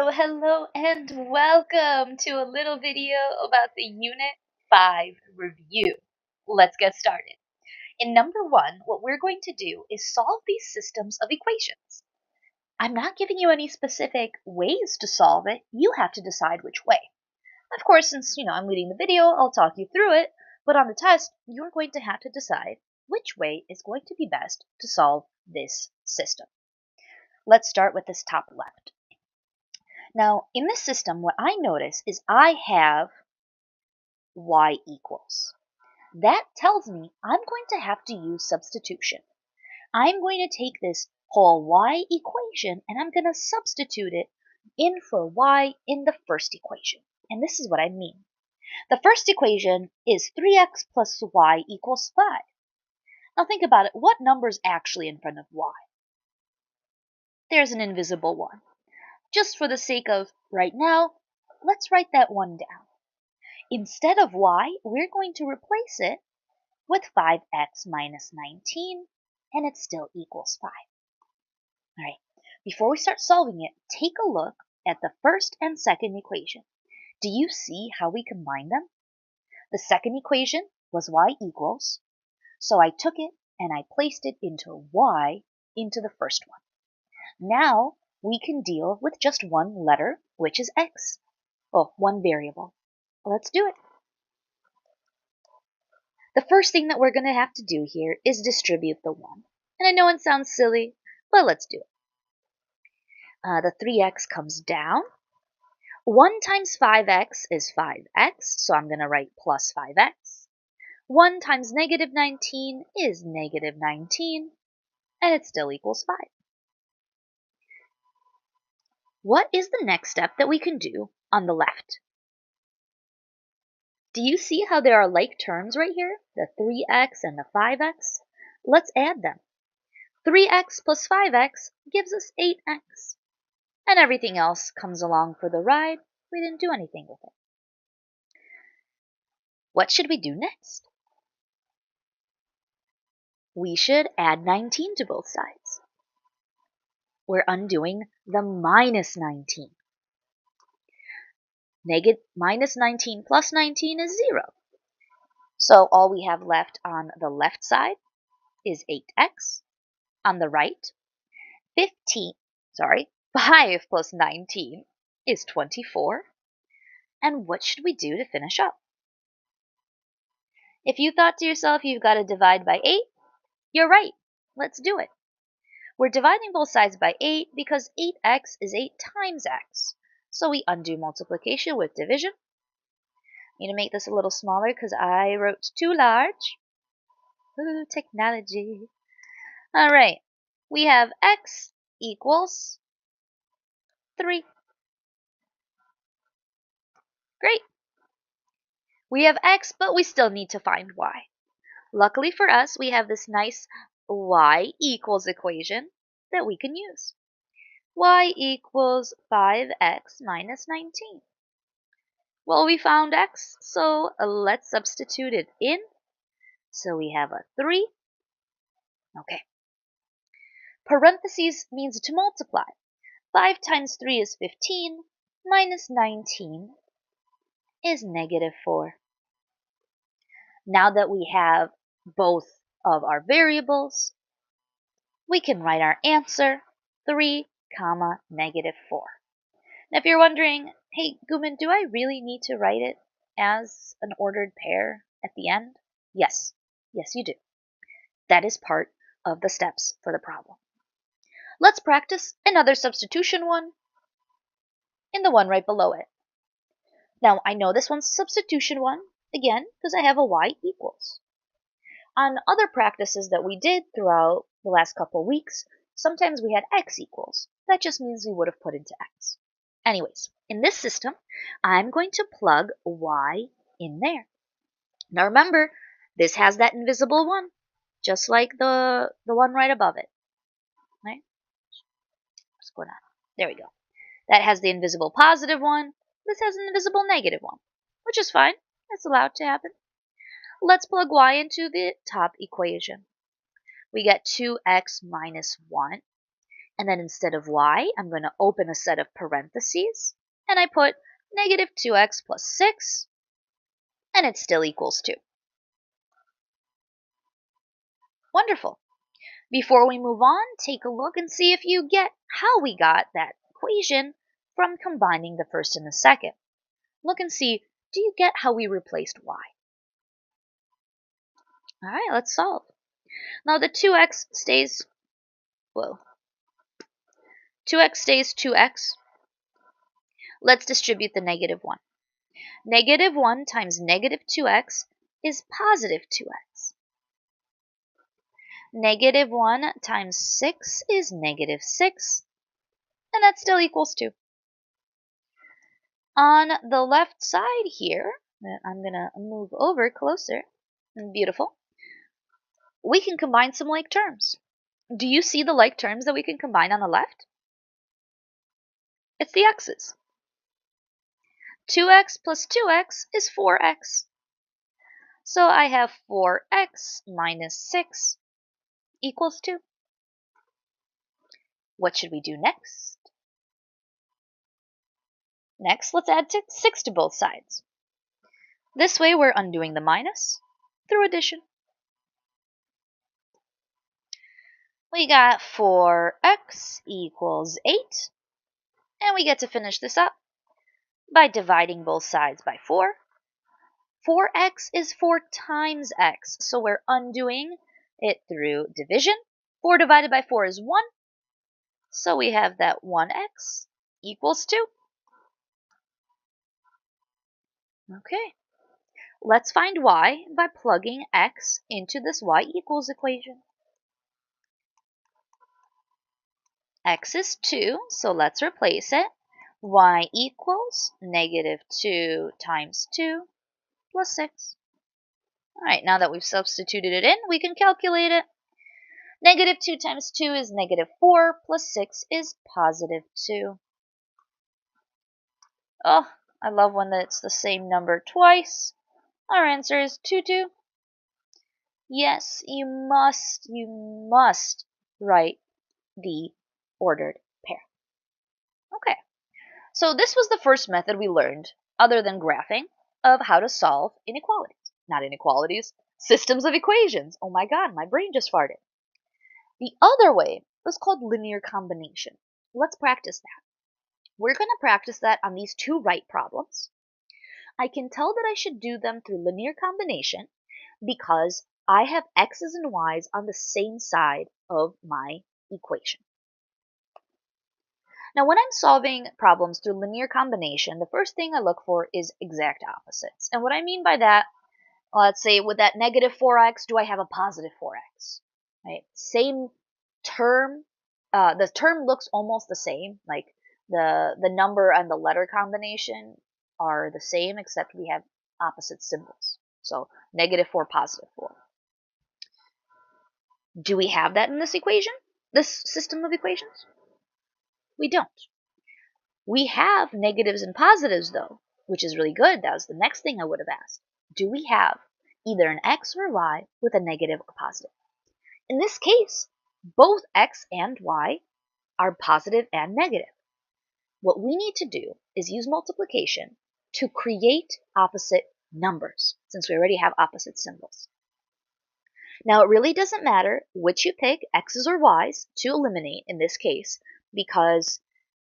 Hello, and welcome to a little video about the Unit 5 review. Let's get started. In number 1, what we're going to do is solve these systems of equations. I'm not giving you any specific ways to solve it. You have to decide which way. Of course, since I'm leading the video, I'll talk you through it, but on the test, you're going to have to decide which way is going to be best to solve this system. Let's start with this top left. Now, in this system, what I notice is I have y equals. That tells me I'm going to have to use substitution. I'm going to take this whole y equation and I'm going to substitute it in for y in the first equation. And this is what I mean. The first equation is 3x plus y equals 5. Now think about it. What number is actually in front of y? There's an invisible one. Just for the sake of right now, let's write that one down. Instead of y, we're going to replace it with 5x minus 19, and it still equals 5. All right, before we start solving it, take a look at the first and second equation. Do you see how we combine them? The second equation was y equals, so I took it and I placed it into y into the first one. Now, we can deal with just one letter, which is x. Oh, one variable. Let's do it. The first thing that we're going to have to do here is distribute the 1. And I know it sounds silly, but let's do it. The 3x comes down. 1 times 5x is 5x, so I'm going to write plus 5x. 1 times negative 19 is negative 19, and it still equals 5. What is the next step that we can do on the left? Do you see how there are like terms right here? The 3x and the 5x? Let's add them. 3x plus 5x gives us 8x. And everything else comes along for the ride. We didn't do anything with it. What should we do next? We should add 19 to both sides. We're undoing the minus 19. Minus 19 plus 19 is 0. So all we have left on the left side is 8x. On the right, 5 plus 19 is 24. And what should we do to finish up? If you thought to yourself you've got to divide by 8, you're right. Let's do it. We're dividing both sides by 8 because 8x is 8 times x. So we undo multiplication with division. I'm going to make this a little smaller because I wrote too large. Ooh, technology. All right. We have x equals 3. Great. We have x, but we still need to find y. Luckily for us, we have this nice y equals equation that we can use. Y equals 5x minus 19. Well, we found x, so let's substitute it in. So we have a 3. Okay. Parentheses means to multiply. 5 times 3 is 15, minus 19 is negative 4. Now that we have both of our variables, we can write our answer, 3, negative 4. Now if you're wondering, hey Gumin, do I really need to write it as an ordered pair at the end? Yes. Yes, you do. That is part of the steps for the problem. Let's practice another substitution one in the one right below it. Now, I know this one's substitution one, again, because I have a y equals. On other practices that we did throughout the last couple weeks, sometimes we had x equals. That just means we would have put into x. Anyways, in this system, I'm going to plug y in there. Now remember, this has that invisible one, just like the one right above it. Right? What's going on? There we go. That has the invisible positive one. This has an invisible negative one, which is fine. It's allowed to happen. Let's plug y into the top equation. We get 2x minus 1. And then instead of y, I'm going to open a set of parentheses, and I put negative 2x plus 6, and it still equals 2. Wonderful. Before we move on, take a look and see if you get how we got that equation from combining the first and the second. Look and see, do you get how we replaced y? All right, let's solve. Now the 2x stays, 2x stays 2x. Let's distribute the negative 1. Negative 1 times negative 2x is positive 2x. Negative 1 times 6 is negative 6, and that still equals 2. On the left side here, I'm going to move over closer. Beautiful. We can combine some like terms. Do you see the like terms that we can combine on the left? It's the x's. 2x plus 2x is 4x. So I have 4x minus 6 equals 2. What should we do next? Next, let's add 6 to both sides. This way we're undoing the minus through addition. We got 4x equals 8, and we get to finish this up by dividing both sides by 4. 4x is 4 times x, so we're undoing it through division. 4 divided by 4 is 1, so we have that 1x equals 2. Okay, let's find y by plugging x into this y equals equation. X is 2, so let's replace it. Y equals negative 2 times 2 plus 6. All right, now that we've substituted it in, we can calculate it. Negative 2 times 2 is negative 4, plus 6 is positive 2. Oh, I love when it's the same number twice. Our answer is 2, 2. Yes, you must write the ordered pair. Okay, so this was the first method we learned, other than graphing, of how to solve inequalities. Not inequalities, systems of equations. Oh my god, my brain just farted. The other way was called linear combination. Let's practice that. We're going to practice that on these two right problems. I can tell that I should do them through linear combination because I have x's and y's on the same side of my equation. Now, when I'm solving problems through linear combination, the first thing I look for is exact opposites. And what I mean by that, let's say with that negative 4x, do I have a positive 4x? Right? Same term. The term looks almost the same. Like the number and the letter combination are the same, except we have opposite symbols. So negative 4, positive 4. Do we have that in this equation? This system of equations? We don't. We have negatives and positives, though, which is really good. That was the next thing I would have asked. Do we have either an x or y with a negative or positive? In this case, both x and y are positive and negative. What we need to do is use multiplication to create opposite numbers, since we already have opposite symbols. Now, it really doesn't matter which you pick, x's or y's, to eliminate in this case, because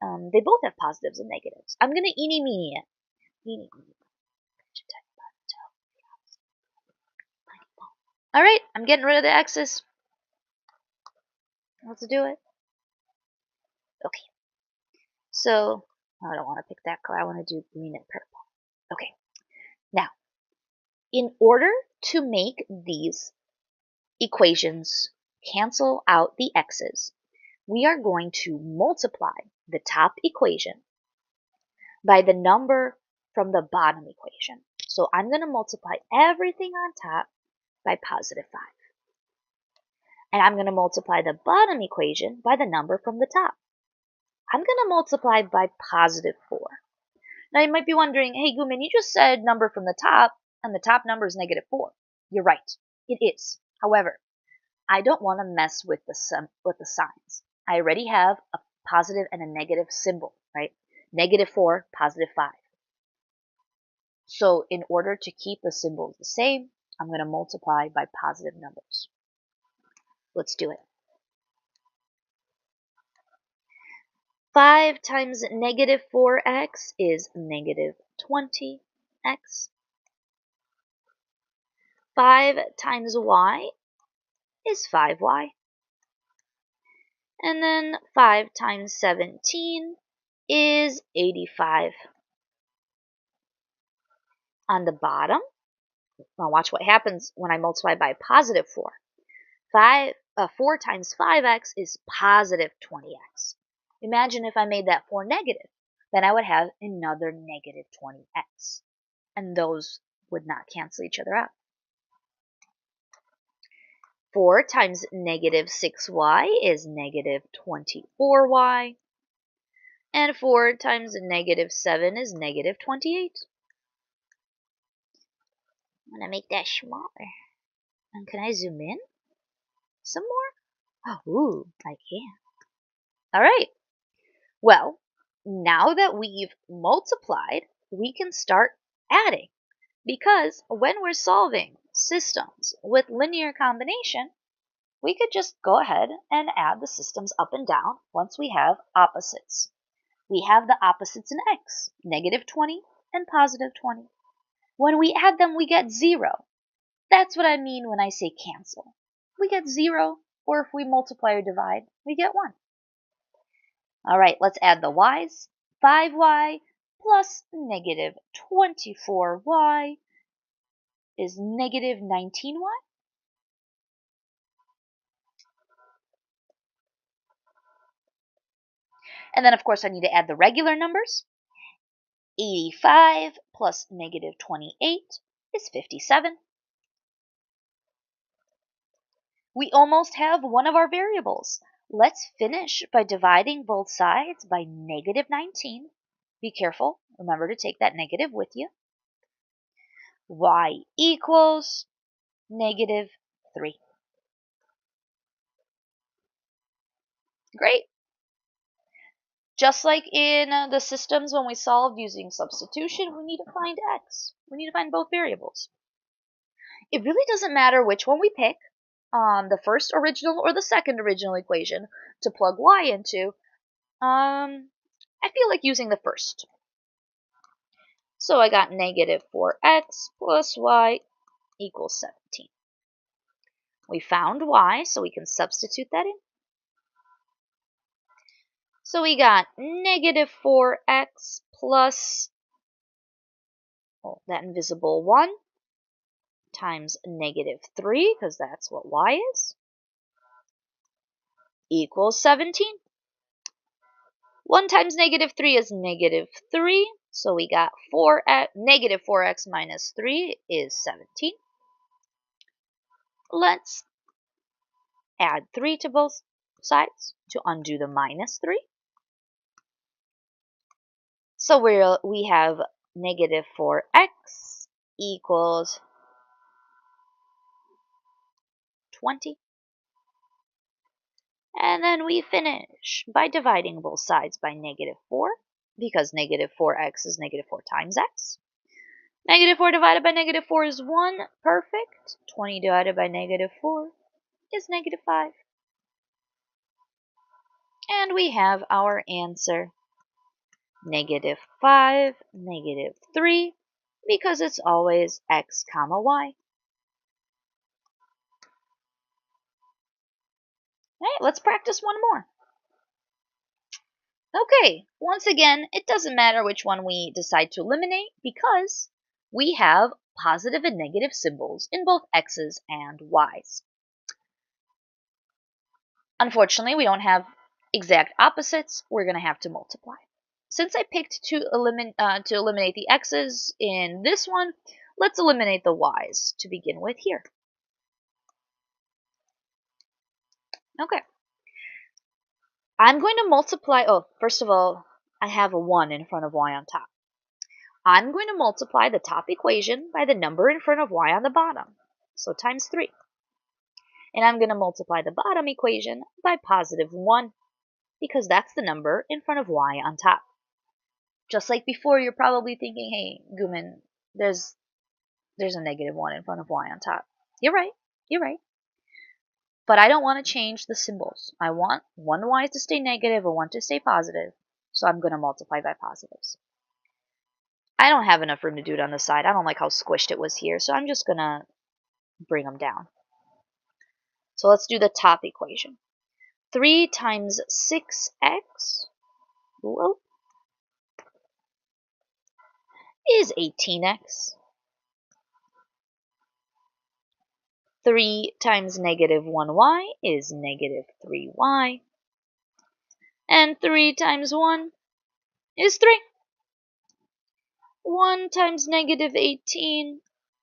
they both have positives and negatives. I'm going to eeny meeny it. Eeny meeny. All right, I'm getting rid of the x's. Let's do it. Okay. So, I don't want to pick that color. I want to do green and purple. Okay. Now, in order to make these equations cancel out the x's, we are going to multiply the top equation by the number from the bottom equation. So I'm going to multiply everything on top by positive 5. And I'm going to multiply the bottom equation by the number from the top. I'm going to multiply by positive 4. Now you might be wondering, hey Gumin, you just said number from the top, and the top number is negative 4. You're right, it is. However, I don't want to mess with the signs. I already have a positive and a negative symbol, right? -4, +5. So in order to keep the symbols the same, I'm going to multiply by positive numbers. Let's do it. 5 times -4x is -20x. 5 times y is 5y. And then 5 times 17 is 85. On the bottom, now watch what happens when I multiply by +4. 4 times 5x is positive 20x. Imagine if I made that 4 negative, then I would have another negative 20x. And those would not cancel each other out. 4 times -6y is -24y. And 4 times -7 is -28. I'm going to make that smaller. And can I zoom in some more? Oh, ooh, I can. All right. Well, now that we've multiplied, we can start adding. Because when we're solving systems with linear combination, we could just go ahead and add the systems up and down once we have opposites. We have the opposites in x, -20 and +20. When we add them, we get 0. That's what I mean when I say cancel. We get 0, or if we multiply or divide, we get 1. All right, let's add the y's. 5y plus -24y is -19y. And then, of course, I need to add the regular numbers. 85 plus -28 is 57. We almost have one of our variables. Let's finish by dividing both sides by -19. Be careful. Remember to take that negative with you. Y equals -3. Great. Just like in the systems when we solved using substitution, we need to find x. We need to find both variables. It really doesn't matter which one we pick, the first original or the second original equation, to plug y into. I feel like using the first. So I got -4x plus y equals 17. We found y, so we can substitute that in. So we got -4x plus that invisible 1 times -3, because that's what y is, equals 17. 1 times -3 is -3, so we got -4x minus 3 is 17. Let's add 3 to both sides to undo the -3. So we have -4x equals 20. And then we finish by dividing both sides by -4, because -4x is -4 times x. -4 divided by -4 is 1. Perfect. 20 divided by -4 is -5. And we have our answer. -5, -3, because it's always x comma y. All right, let's practice one more. Okay, once again, it doesn't matter which one we decide to eliminate because we have positive and negative symbols in both x's and y's. Unfortunately, we don't have exact opposites. We're going to have to multiply. Since I picked to eliminate the x's in this one, let's eliminate the y's to begin with here. Okay. I'm going to multiply, first of all, I have a 1 in front of y on top. I'm going to multiply the top equation by the number in front of y on the bottom, so times 3. And I'm going to multiply the bottom equation by +1. because that's the number in front of y on top. Just like before, you're probably thinking, hey, Gumin, there's a negative 1 in front of y on top. You're right. You're right. But I don't want to change the symbols. I want one y to stay negative and one to stay positive. So I'm going to multiply by positives. I don't have enough room to do it on the side. I don't like how squished it was here. So I'm just going to bring them down. So let's do the top equation. 3 times 6x is 18x. 3 times negative 1y is negative 3y. And 3 times 1 is 3. 1 times negative 18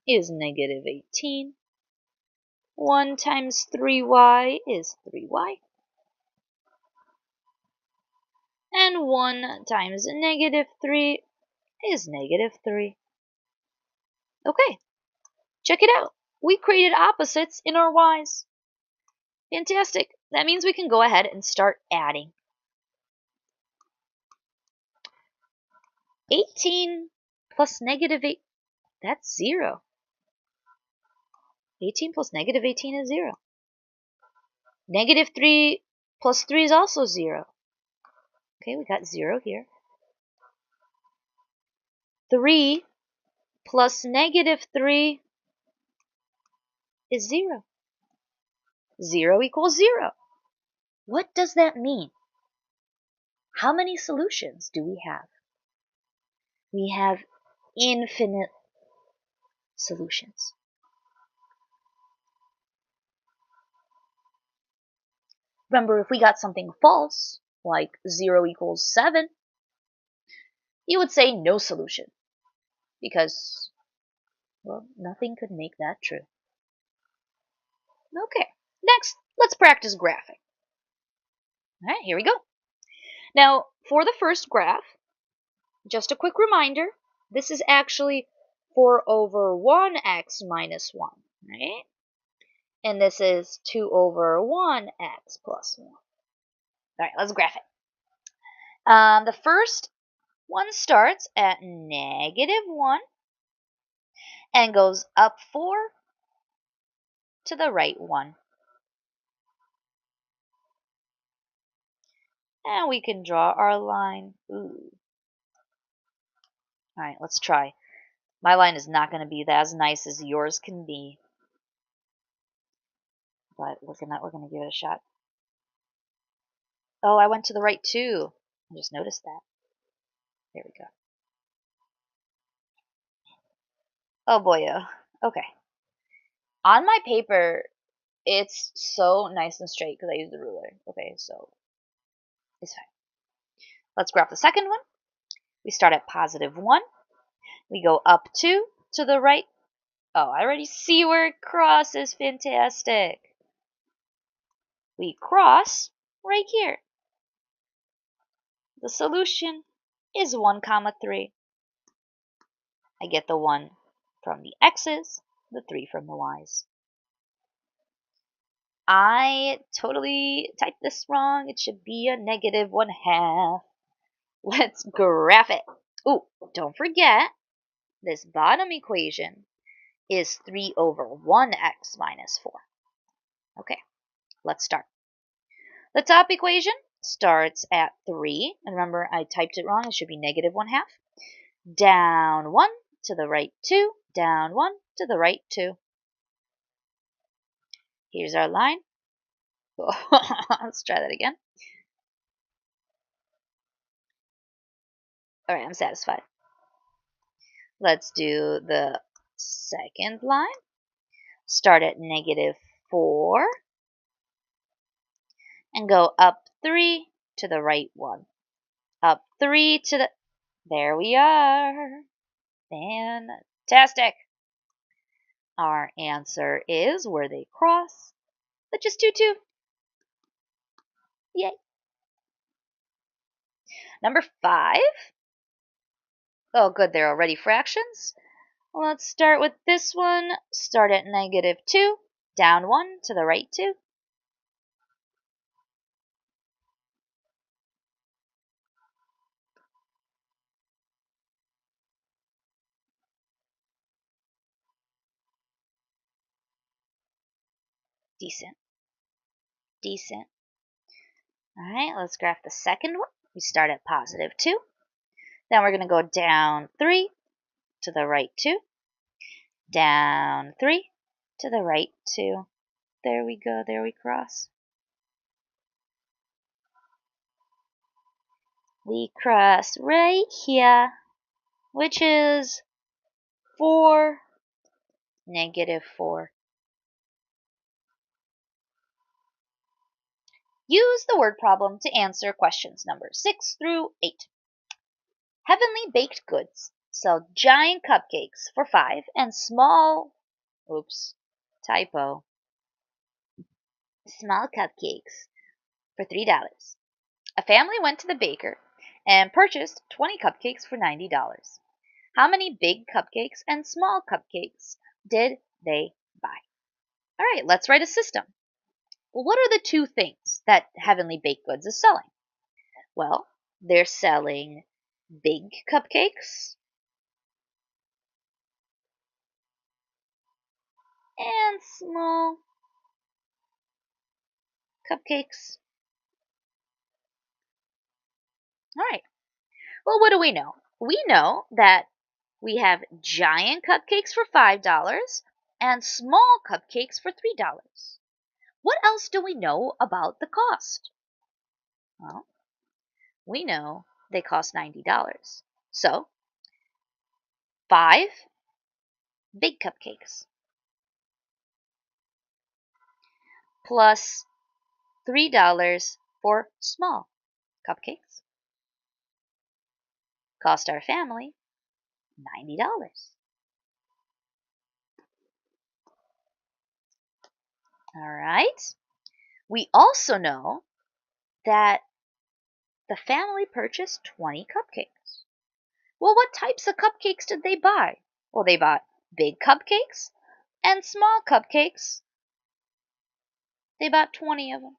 is negative 18. 1 times 3y is 3y. And 1 times negative 3 is negative 3. Okay, check it out. We created opposites in our y's. Fantastic. That means we can go ahead and start adding. 18 plus negative 8, that's 0. 18 plus negative 18 is 0. Negative 3 plus 3 is also 0. Okay, we got 0 here. 3 plus negative 3 is 0. 0 equals 0. What does that mean? How many solutions do we have? We have infinite solutions. Remember, if we got something false, like 0 equals 7, you would say no solution, because, well, nothing could make that true. Okay, next, let's practice graphing. All right, here we go. Now, for the first graph, just a quick reminder, this is actually 4 over 1x minus 1, right? And this is 2 over 1x plus 1. All right, let's graph it. The first one starts at negative 1 and goes up 4 to the right 1. And we can draw our line. Ooh. All right, let's try. My line is not going to be as nice as yours can be, but we're gonna give it a shot. Oh, I went to the right too. I just noticed that. There we go. Oh boy, okay. On my paper, it's so nice and straight because I used the ruler. Okay, so it's fine. Let's graph the second one. We start at positive 1. We go up 2 to the right. Oh, I already see where it crosses. Fantastic. We cross right here. The solution is 1 comma 3. I get the 1 from the x's, the 3 from the y's. I totally typed this wrong. It should be a negative 1/2. Let's graph it. Ooh, don't forget, this bottom equation is 3 over 1x minus 4. Okay, let's start. The top equation starts at 3. And remember, I typed it wrong. It should be negative 1/2. Down 1 to the right 2. Down 1 to the right 2. Here's our line. Let's try that again. All right, I'm satisfied. Let's do the second line. Start at negative 4 and go up 3 to the right 1. Up 3 to the... There we are. Fantastic. Our answer is where they cross, but just 2, 2. Yay. Number 5. Oh, good, they're already fractions. Let's start with this one. Start at negative 2, down 1 to the right 2. Decent. Decent. All right, let's graph the second one. We start at positive 2. Then we're going to go down 3 to the right 2. Down 3 to the right 2. There we go. There we cross. We cross right here, which is 4, -4. Use the word problem to answer questions number 6 through 8. Heavenly Baked Goods sell giant cupcakes for 5 and small, typo, small cupcakes for $3. A family went to the baker and purchased 20 cupcakes for $90. How many big cupcakes and small cupcakes did they buy? All right, let's write a system. Well, what are the two things that Heavenly Baked Goods is selling? Well, they're selling big cupcakes and small cupcakes. All right. Well, what do we know? We know that we have giant cupcakes for $5 and small cupcakes for $3. What else do we know about the cost? Well, we know they cost $90. So, 5 big cupcakes plus $3 for small cupcakes cost our family $90. All right. We also know that the family purchased 20 cupcakes. Well, what types of cupcakes did they buy? Well, they bought big cupcakes and small cupcakes. They bought 20 of them.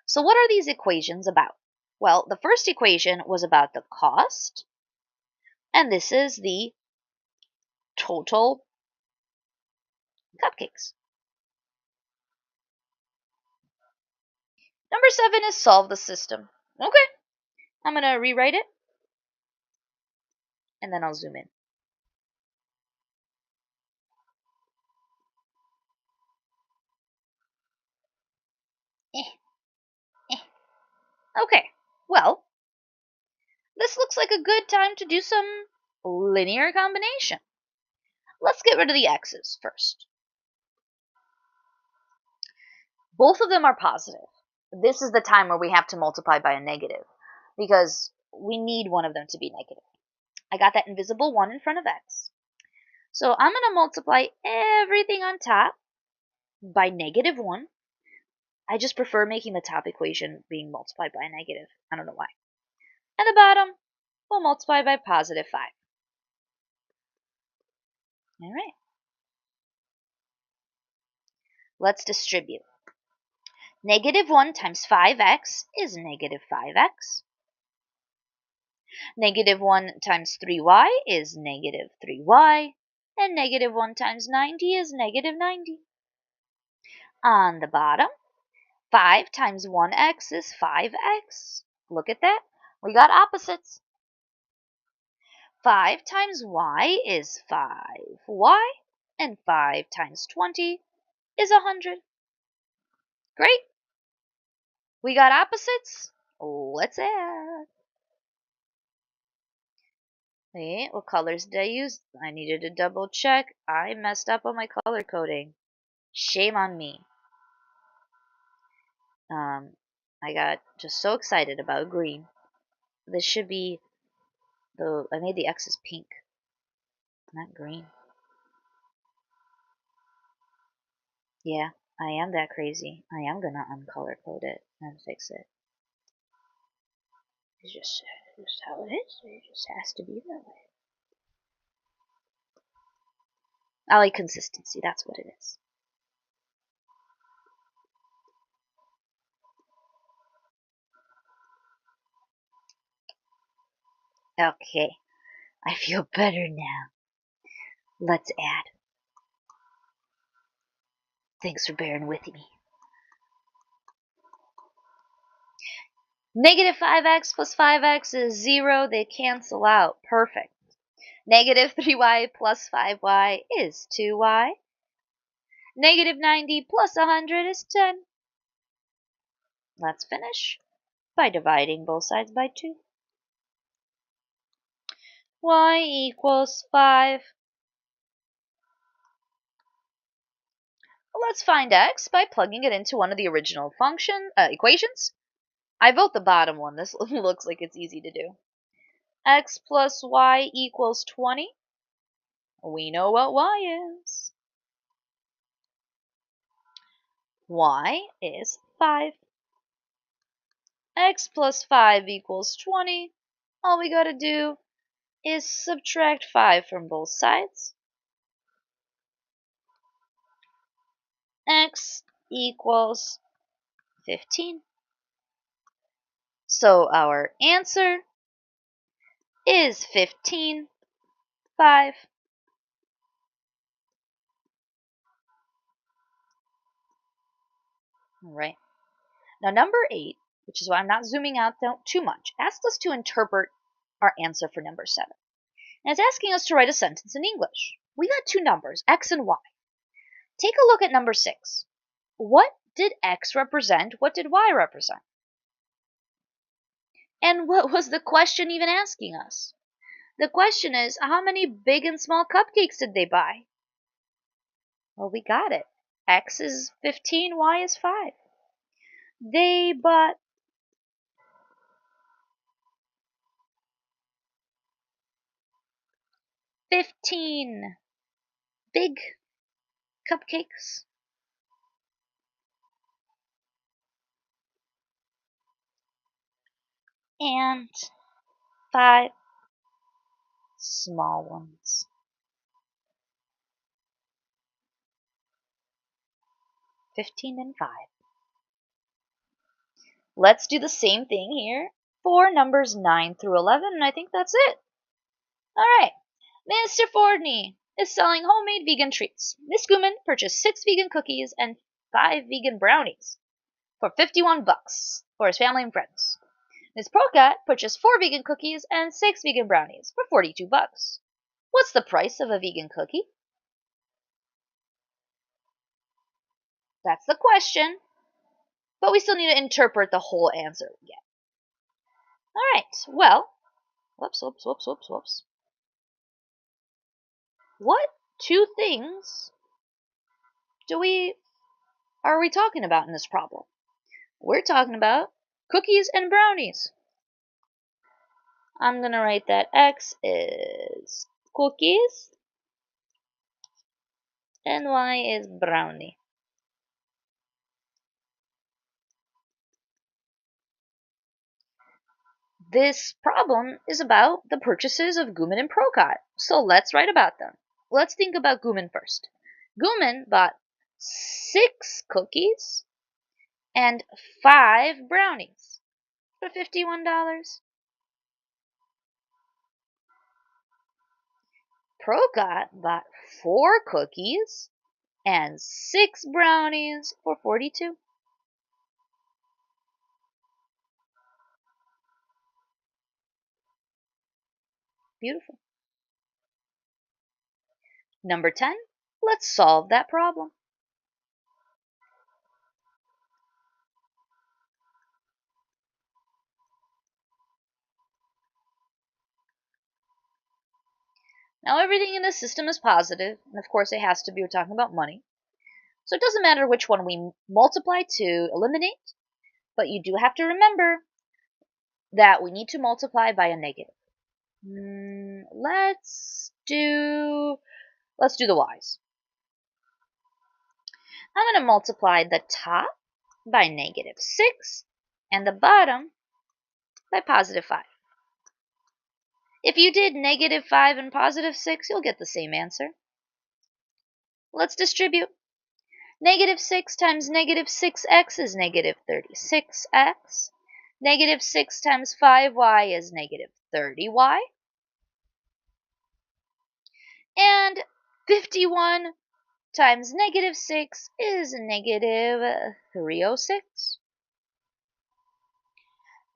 So what are these equations about? Well, the first equation was about the cost, and this is the total cupcakes. Number 7 is solve the system. Okay, I'm going to rewrite it, and then I'll zoom in. Okay, well, this looks like a good time to do some linear combination. Let's get rid of the x's first. Both of them are positive. This is the time where we have to multiply by a negative because we need one of them to be negative. I got that invisible 1 in front of x. So I'm going to multiply everything on top by -1. I just prefer making the top equation being multiplied by a negative. I don't know why. And the bottom, we'll multiply by +5. All right. Let's distribute. -1 times 5x is -5x. -1 times 3y is -3y. And -1 times 90 is -90. On the bottom, 5 times 1x is 5x. Look at that. We got opposites. 5 times y is 5y. And 5 times 20 is 100. Great. We got opposites. Let's add. Wait, what colors did I use? I needed to double check. I messed up on my color coding. Shame on me. I got just so excited about green. This should be I made the X's pink, not green. Yeah, I am that crazy. I am gonna uncolor code it and fix it. It's just how it is. It just has to be that way. I like consistency. That's what it is. Okay, I feel better now. Let's add. Thanks for bearing with me. Negative 5x plus 5x is 0. They cancel out. Perfect. Negative 3y plus 5y is 2y. Negative 90 plus 100 is 10. Let's finish by dividing both sides by 2. Y equals 5. Let's find x by plugging it into one of the original equations. I vote the bottom one. This looks like it's easy to do. X plus y equals 20. We know what y is. Y is 5. X plus 5 equals 20. All we gotta do is subtract 5 from both sides. X equals 15. So our answer is 15, 5. All right. Now number 8, which is why I'm not zooming out too much, asks us to interpret our answer for number 7. And it's asking us to write a sentence in English. We got two numbers, x and y. Take a look at number 6. What did x represent? What did y represent? And what was the question even asking us? The question is, how many big and small cupcakes did they buy? Well, we got it. X is 15, Y is 5. They bought 15 big cupcakes. And 5 small ones. 15 and 5. Let's do the same thing here for numbers 9 through 11, and I think that's it. All right. Mr. Fordney is selling homemade vegan treats. Miss Gumin purchased 6 vegan cookies and 5 vegan brownies for $51 for his family and friends. Ms. Procat purchased 4 vegan cookies and 6 vegan brownies for $42. What's the price of a vegan cookie? That's the question, but we still need to interpret the whole answer again. All right, well, whoops. What two things are we talking about in this problem? We're talking about cookies and brownies. I'm going to write that x is cookies and y is brownie. This problem is about the purchases of Gumin and Procat, so let's write about them. Let's think about Gumin first. Gumin bought 6 cookies and 5 brownies for $51. Procat bought 4 cookies and 6 brownies for $42. Beautiful. Number 10, let's solve that problem. Now everything in this system is positive, and of course it has to be, we're talking about money. So it doesn't matter which one we multiply to eliminate, but you do have to remember that we need to multiply by a negative. Let's do the y's. I'm going to multiply the top by negative 6 and the bottom by positive 5. If you did negative 5 and positive 6, you'll get the same answer. Let's distribute. Negative 6 times negative 6x is negative 36x. Negative 6 times 5y is negative 30y. And 51 times negative 6 is negative 306.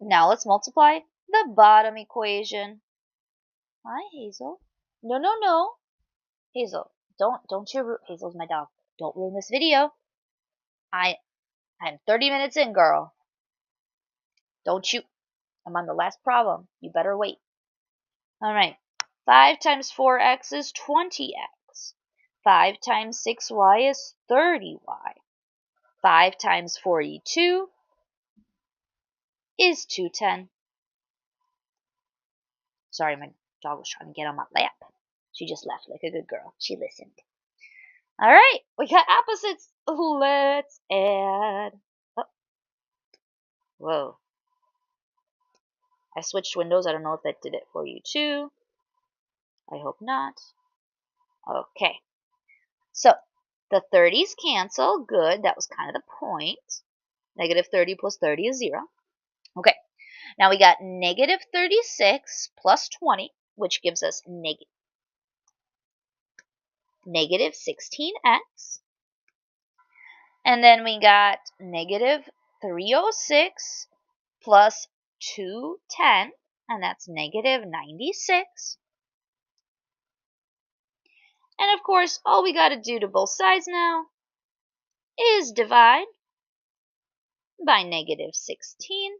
Now let's multiply the bottom equation. Hi, Hazel. No, no, no. Hazel, don't you, Hazel's my dog. Don't ruin this video. I'm 30 minutes in, girl. Don't shoot. I'm on the last problem. You better wait. All right. 5 times 4x is 20x. 5 times 6y is 30y. 5 times 42 is 210. Sorry, my dog was trying to get on my lap. She just left like a good girl. She listened. All right, we got opposites. Let's add. Oh. Whoa. I switched windows. I don't know if that did it for you too. I hope not. Okay. So the 30s cancel. Good. That was kind of the point. Negative 30 plus 30 is 0. Okay. Now we got negative 36 plus 20, which gives us negative 16x. And then we got negative 306 plus 210, and that's negative 96. And of course, all we got to do to both sides now is divide by negative 16.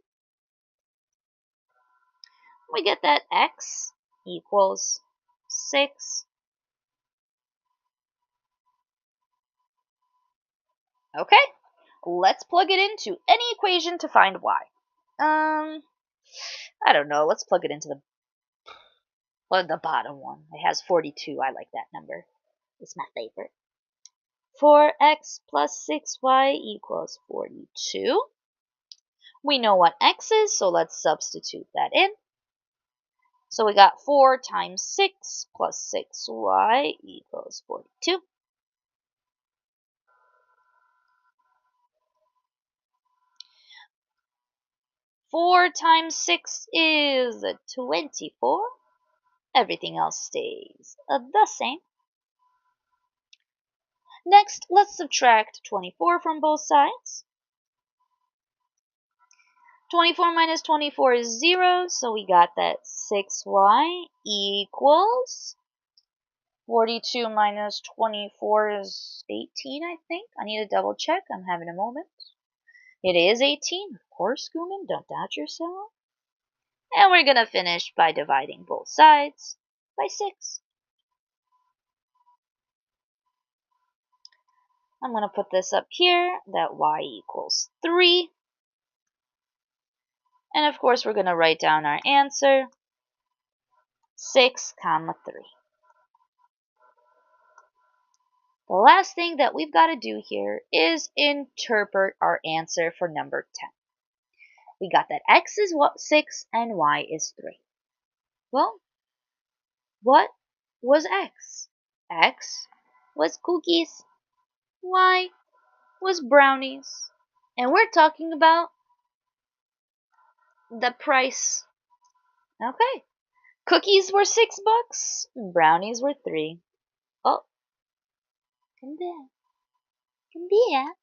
We get that x equals 6. Okay, let's plug it into any equation to find y. I don't know. Let's plug it into the bottom one. It has 42. I like that number. It's my favorite. 4x plus 6y equals 42. We know what x is, so let's substitute that in. So we got 4 times 6 plus 6y equals 42. Four times 6 is 24. Everything else stays the same. Next, let's subtract 24 from both sides. 24 minus 24 is 0, so we got that 6y equals 42 minus 24 is 18, I think. I need to double check. I'm having a moment. It is 18. Of course, Gumin, don't doubt yourself. And we're going to finish by dividing both sides by 6. I'm going to put this up here, that y equals 3. And of course, we're going to write down our answer, 6, 3. The last thing that we've got to do here is interpret our answer for number 10. We got that x is 6 and y is 3. Well, what was x? X was cookies. Y was brownies. And we're talking about the price. Okay. Cookies were $6. Brownies were 3. Oh. Come there. Come there.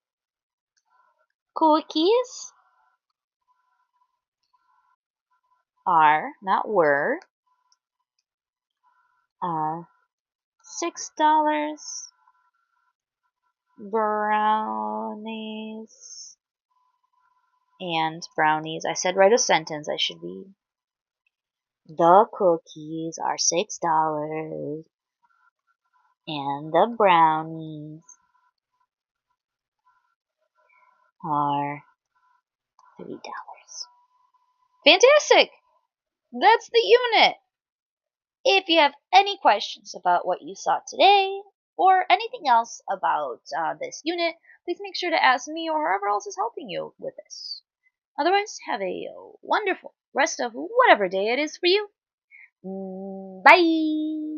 Cookies are, not were, $6. Brownies I said write a sentence. I should be. The cookies are $6 and the brownies are $3. Fantastic! That's the unit. If you have any questions about what you saw today or anything else about this unit, please make sure to ask me or whoever else is helping you with this. Otherwise, have a wonderful rest of whatever day it is for you. Bye!